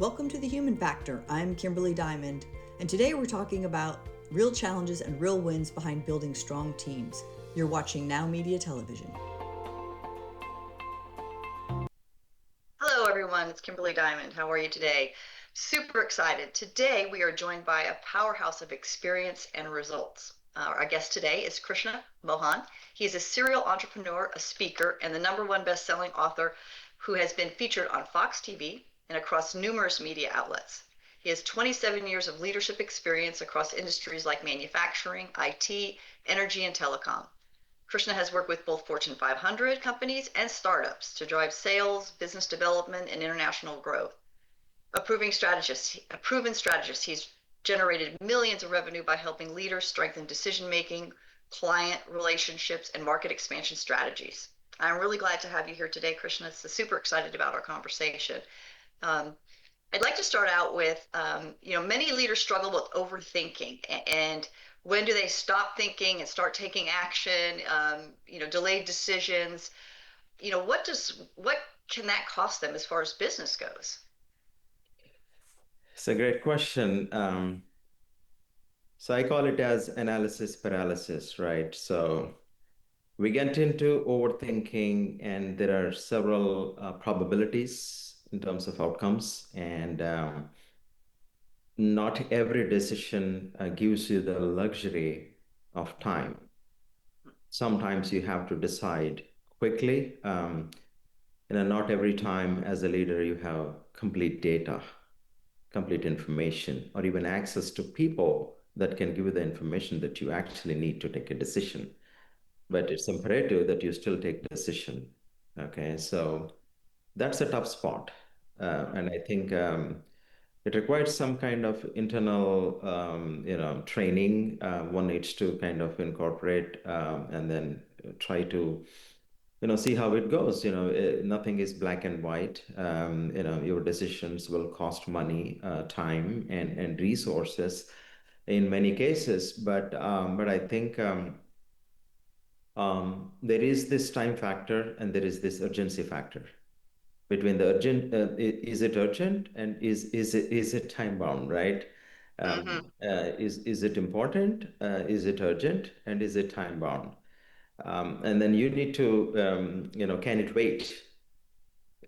Welcome to the Human Factor. I'm Kimberly Diamond, and today we're talking about real challenges and real wins behind building strong teams. You're watching Now Media Television. Hello, everyone. It's Kimberly Diamond. How are you today? Super excited. Today, we are joined by a powerhouse of experience and results. Our guest today is Krishna Mohan. He is a serial entrepreneur, a speaker, and the #1 best-selling author who has been featured on Fox TV and across numerous media outlets. He has 27 years of leadership experience across industries like manufacturing, IT, energy, and telecom. Krishna has worked with both Fortune 500 companies and startups to drive sales, business development, and international growth. A proven strategist, he's generated millions of revenue by helping leaders strengthen decision-making, client relationships, and market expansion strategies. I'm really glad to have you here today, Krishna. Super excited about our conversation. I'd like to start out with, many leaders struggle with overthinking, and when do they stop thinking and start taking action? Delayed decisions. What can that cost them as far as business goes? It's a great question. So I call it as analysis paralysis, right? So we get into overthinking, and there are several probabilities in terms of outcomes, and not every decision gives you the luxury of time. Sometimes you have to decide quickly. Not every time as a leader you have complete data, complete information, or even access to people that can give you the information that you actually need to take a decision. But it's imperative that you still take decision. Okay, so that's a tough spot. And I think it requires some kind of internal, training. One needs to kind of incorporate and then try to see how it goes. Nothing is black and white. Your decisions will cost money, time, and resources in many cases. But I think there is this time factor and there is this urgency factor. Between the urgent, is it urgent, and is it time bound, right? Is it important? Is it urgent? And is it time bound? And then you need to, can it wait?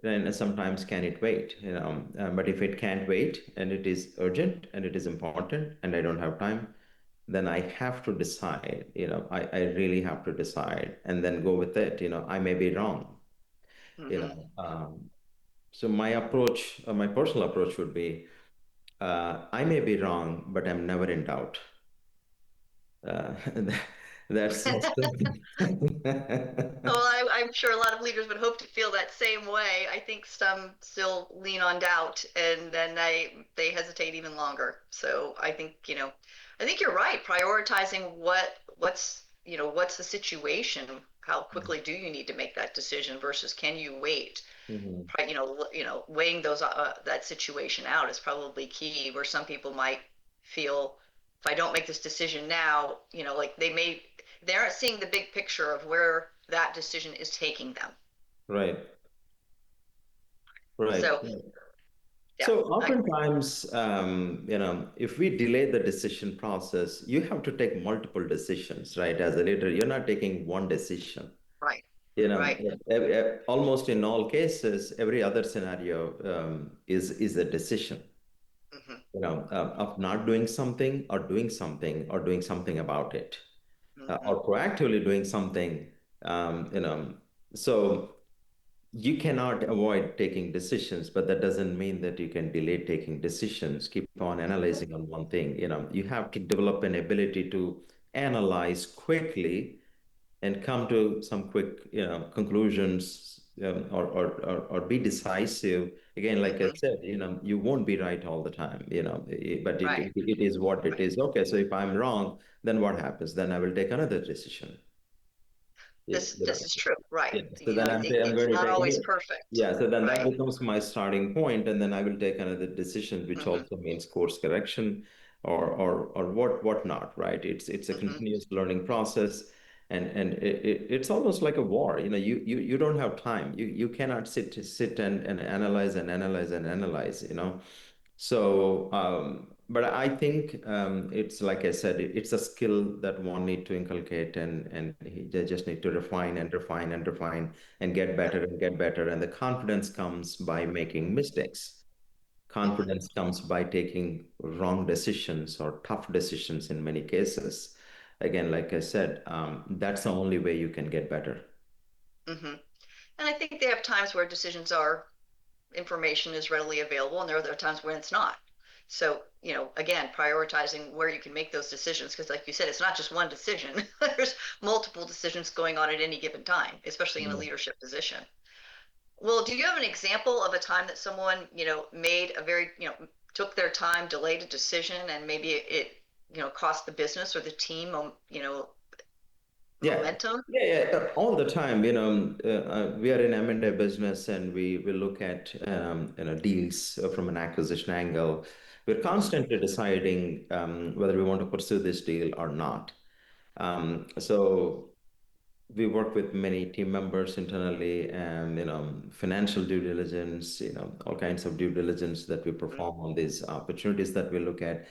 And sometimes can it wait? But if it can't wait and it is urgent and it is important and I don't have time, then I have to decide. I really have to decide and then go with it. I may be wrong. You know, so my approach, my personal approach would be, I may be wrong, but I'm never in doubt. Uh, that's Well, I'm sure a lot of leaders would hope to feel that same way. I think some still lean on doubt, and then they hesitate even longer. So I think you're right. Prioritizing what's the situation? How quickly do you need to make that decision versus can you wait? Mhm. Weighing that situation out is probably key. Where some people might feel, if I don't make this decision now, like they aren't seeing the big picture of where that decision is taking them. Right, right. So yeah, So oftentimes, if we delay the decision process, you have to take multiple decisions, right? As a leader, you're not taking one decision. right, You know, right. almost in all cases, every other scenario is a decision. Hmm. Of not doing something or doing something or doing something about it, Hmm. or proactively doing something. Um, you know, so you cannot avoid taking decisions, but that doesn't mean that you can delay taking decisions. Keep on analyzing on one thing. You have to develop an ability to analyze quickly and come to some quick, conclusions, or be decisive. Again, like I Hmm. said, you won't be right all the time, but it, Right. it, it is what it is. Okay, so if I'm wrong, then what happens? Then I will take another decision. Yeah, This is true. Right. yeah. So then I'm It's going to not take always another. perfect. Yeah. So then that Right. becomes my starting point, and then I will take another decision, which Hmm. also means course correction, or what not. Right. It's a Hmm. continuous learning process, It's almost like a war. You don't have time. You cannot sit and analyze and analyze and analyze. So, but I think it's like I said, it's a skill that one need to inculcate, they just need to refine and refine and refine and get Yep. better and get better. And the confidence comes by making mistakes. Hmm. Confidence comes by taking wrong decisions or tough decisions in many cases. Again, like I said, that's the only way you can get better. Hmm. And I think they have times where decisions are information is readily available, and there are other times when it's not. So, again, prioritizing where you can make those decisions, because like you said, it's not just one decision. There's multiple decisions going on at any given time, especially in a Yeah. leadership position. Well, do you have an example of a time that someone, made a very, took their time, delayed a decision, and maybe it cost the business or the team, Yeah, momentum? all the time. We are in M&A business, and we look at deals from an acquisition angle. We're Hmm. constantly deciding whether we want to pursue this deal or not. So we work with many team members internally, and financial due diligence, all kinds of due diligence that we Hmm. perform on these opportunities that we look at.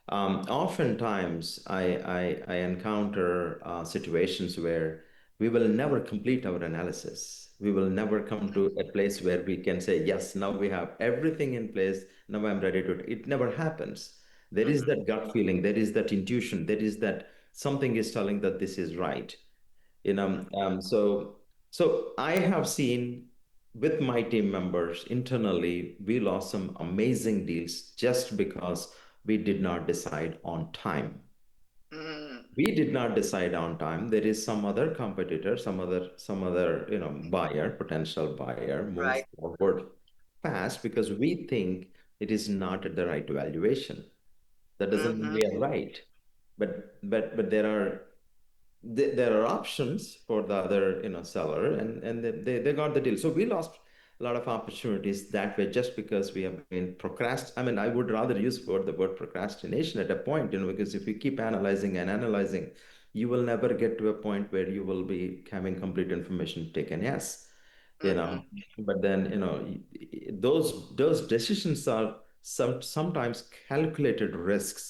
Oftentimes I encounter situations where we will never complete our analysis. We will never come to a place where we can say, yes, now we have everything in place, now I'm ready to. It never happens. There is Hmm. that gut feeling, there is that intuition, there is that something is telling that this is right. you know Hmm. um, so so I have seen with my team members internally, we lost some amazing deals just because we did not decide on time. Hmm. We did not decide on time. There is some other competitor, some other buyer, potential buyer, move Right. forward fast because we think it is not at the right valuation. That doesn't mean Hmm. we are right, but there are options for the other seller, and they got the deal. So we lost a lot of opportunities that way just because we have been I mean, I would rather use the word procrastination at a point, because if you keep analyzing and analyzing, you will never get to a point where you will be having complete information taken. Yes, you Hmm. know but then those decisions are sometimes calculated risks.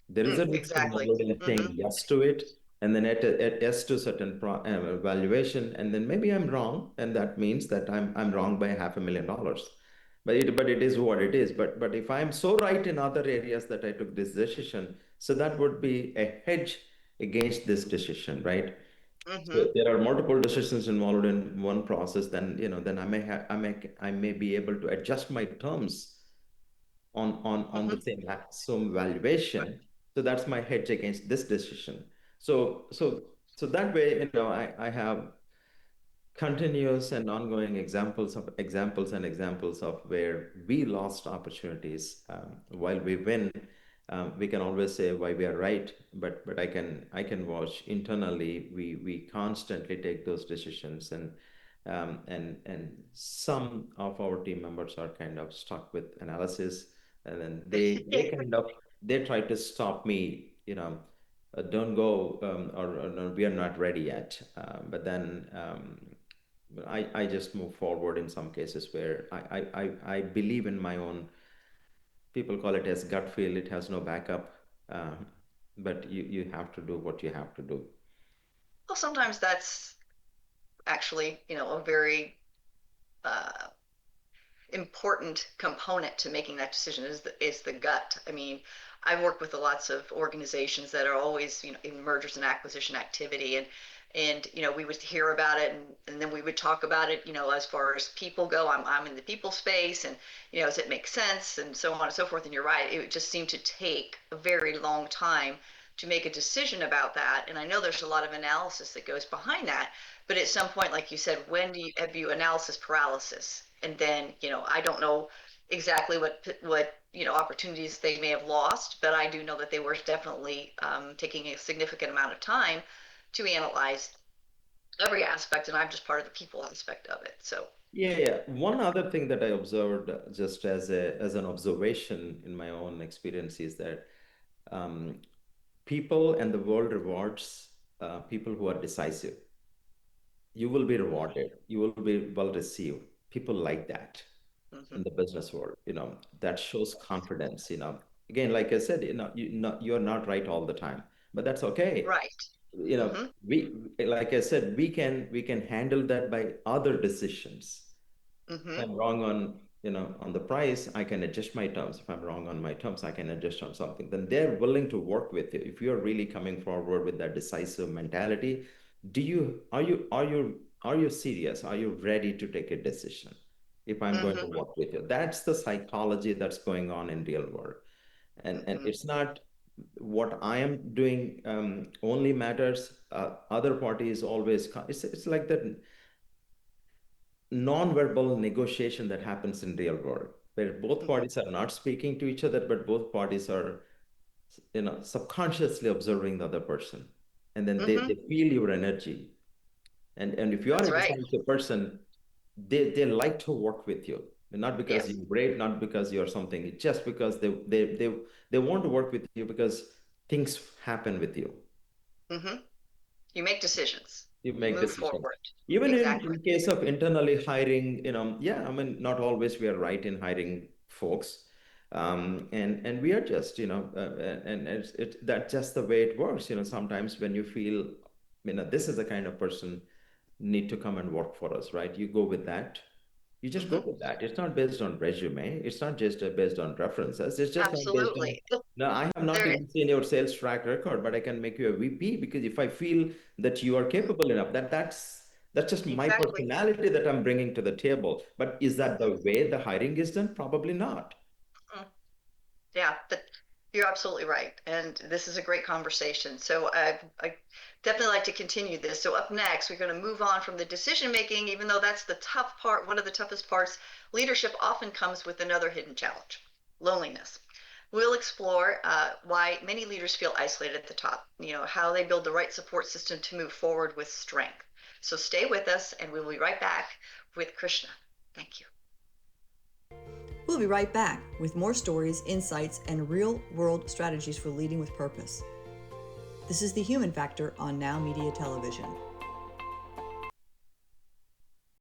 There is a risk Exactly. involved in saying Hmm. yes to it, and then at yes to certain valuation, and then maybe I'm wrong, and that means that I'm wrong by $500,000. But it is what it is. But if I'm so right in other areas that I took this decision, so that would be a hedge against this decision, right? So Hmm. there are multiple decisions involved in one process. Then I may be able to adjust my terms on the Hmm. same valuation. So that's my hedge against this decision. So that way, I have continuous and ongoing examples of where we lost opportunities. While we win, we can always say why we are right, but I can watch internally. We constantly take those decisions, and some of our team members are kind of stuck with analysis, and then they kind of they try to stop me. Don't go, or no, we are not ready yet. But then I just move forward in some cases where I believe in my own. People call it as gut feel. It has no backup, but you have to do what you have to do. Well, sometimes that's actually, a very uh, important component to making that decision is the gut. I mean, I work with lots of organizations that are always, in mergers and acquisition activity, and we would hear about it, and then we would talk about it, as far as people go. I'm in the people space, and does it make sense, and so on and so forth. And you're right, it would just seem to take a very long time to make a decision about that. And I know there's a lot of analysis that goes behind that, but at some point, like you said, when do you have you analysis paralysis? And then, I don't know exactly what opportunities they may have lost, but I do know that they were definitely taking a significant amount of time to analyze every aspect, and I'm just part of the people aspect of it. So, Yeah. One other thing that I observed, just as an observation in my own experience, is that um, people and the world rewards people who are decisive. You will be rewarded. You will be well received. People like that Mm-hmm. in the business world. That shows confidence. Again, like I said, you're not right all the time, but that's okay. Right. Mm-hmm. We, like I said, we can handle that by other decisions. Mm-hmm. If I'm wrong on the price, I can adjust my terms. If I'm wrong on my terms, I can adjust on something. Then they're willing to work with you. If you're really coming forward with that decisive mentality, are you serious? Are you ready to take a decision? If I'm going to Mm-hmm. work with you, that's the psychology that's going on in real world. And Mm-hmm. it's not what I am doing only matters. Other parties always, it's like that non-verbal negotiation that happens in real world, where both Mm-hmm. parties are not speaking to each other, but both parties are subconsciously observing the other person, and then they, Mm-hmm. they feel your energy. And if you are That's a right. decisive person, they like to work with you, and not because Yes. you're great, not because you're something. It's just because they want to work with you because things happen with you. Mm-hmm. You make decisions. You You make move decisions. forward. Even in, Exactly. in case of internally hiring, yeah, I mean, not always we are right in hiring folks. And we are just, and that's just the way it works. Sometimes when you feel, this is the kind of person need to come and work for us, right? You go with that. You just go Mm-hmm. with that. It's not based on resume. It's not just based on references. It's just not based on, Absolutely. no, I have not There. even seen your sales track record, but I can make you a VP because if I feel that you are capable enough, that's just my Exactly. personality that I'm bringing to the table. But is that Mm-hmm. the way the hiring is done? Probably not. Yeah, but you're absolutely right. And this is a great conversation. So I definitely like to continue this. So up next, we're going to move on from the decision making, even though that's the tough part, one of the toughest parts. Leadership often comes with another hidden challenge, loneliness. We'll explore why many leaders feel isolated at the top, how they build the right support system to move forward with strength. So stay with us, and we'll be right back with Krishna. Thank you. We'll be right back with more stories, insights, and real world strategies for leading with purpose. This is The Human Factor on Now Media Television.